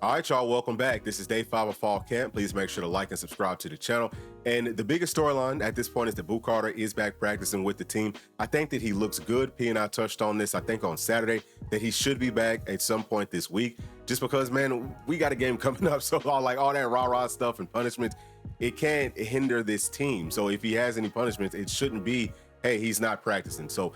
All right, y'all, welcome back. This is day 5 of fall camp. Please make sure to like and subscribe to the channel. And the biggest storyline at this point is that Boo Carter is back practicing with the team. I think that he looks good. P and I touched on this, I think, on Saturday, that he should be back at some point this week. Just because, man, we got a game coming up. So all that rah-rah stuff and punishments, it can't hinder this team. So if he has any punishments, it shouldn't be, hey, he's not practicing. So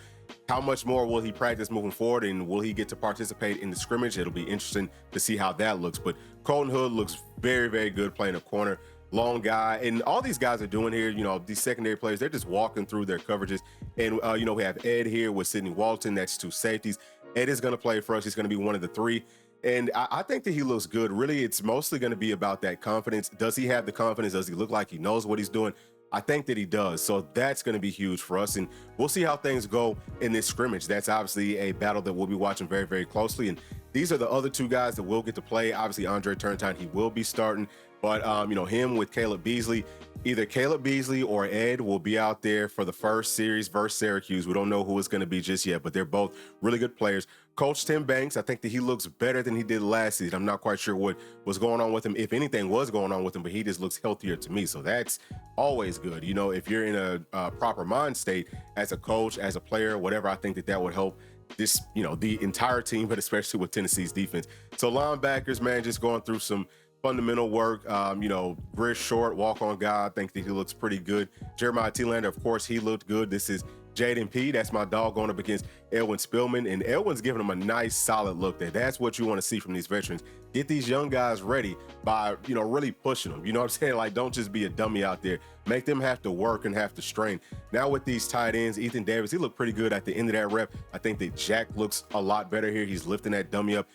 how much more will he practice moving forward, and will he get to participate in the scrimmage? It'll be interesting to see how that looks. But Colton Hood looks very, very good playing a corner, long guy. And all these guys are doing here, these secondary players, they're just walking through their coverages. And, we have Ed here with Sidney Walton. That's two safeties. Ed is going to play for us. He's going to be one of the three. And I think that he looks good. Really, it's mostly going to be about that confidence. Does he have the confidence? Does he look like he knows what he's doing? I think that he does. So that's going to be huge for us. And we'll see how things go in this scrimmage. That's obviously a battle that we'll be watching very, very closely. And these are the other two guys that will get to play. Obviously, Andre Turntine, he will be starting. But, him with Caleb Beasley, either Caleb Beasley or Ed will be out there for the first series versus Syracuse. We don't know who it's going to be just yet, but they're both really good players. Coach Tim Banks, I think that he looks better than he did last season. I'm not quite sure what was going on with him, if anything was going on with him, but he just looks healthier to me. So that's always good. If you're in a proper mind state as a coach, as a player, whatever, I think that would help this, the entire team, but especially with Tennessee's defense. So linebackers, man, just going through some fundamental work. Brish Short, walk-on guy, I think that he looks pretty good. Jeremiah Thielander, of course, he looked good. This is Jaden P. That's my dog going up against Elwin Spillman, and Elwin's giving him a nice, solid look there. That's what you want to see from these veterans. Get these young guys ready by, really pushing them. You know what I'm saying? Like, don't just be a dummy out there. Make them have to work and have to strain. Now with these tight ends, Ethan Davis, he looked pretty good at the end of that rep. I think that Jack looks a lot better here. He's lifting that dummy up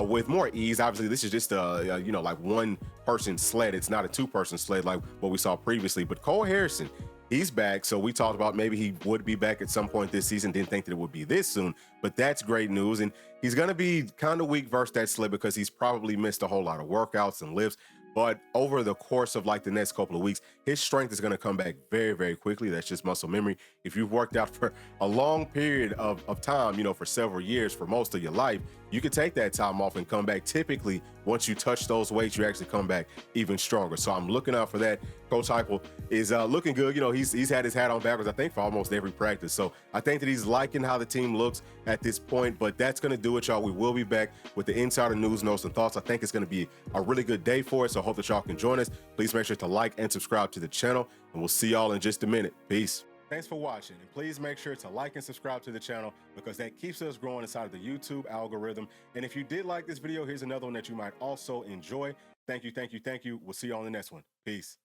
with more ease. Obviously, this is just like one-person sled. It's not a two-person sled like what we saw previously. But Cole Harrison, he's back. So we talked about maybe he would be back at some point this season. Didn't think that it would be this soon, but that's great news. And he's going to be kind of weak versus that sled because he's probably missed a whole lot of workouts and lifts. But over the course of like the next couple of weeks, his strength is going to come back very, very quickly. That's just muscle memory. If you've worked out for a long period of time, for several years, for most of your life, you could take that time off and come back. Typically, once you touch those weights, you actually come back even stronger. So I'm looking out for that. Coach Heupel is looking good. He's had his hat on backwards, I think, for almost every practice. So I think that he's liking how the team looks at this point. But that's going to do it, y'all. We will be back with the insider news, notes, and thoughts. I think it's going to be a really good day for us. So I hope that y'all can join us. Please make sure to like and subscribe to the channel, and we'll see y'all in just a minute. Peace. Thanks for watching, and please make sure to like and subscribe to the channel because that keeps us growing inside of the YouTube algorithm. And if you did like this video, here's another one that you might also enjoy. Thank you, thank you, thank you. We'll see you on the next one. Peace.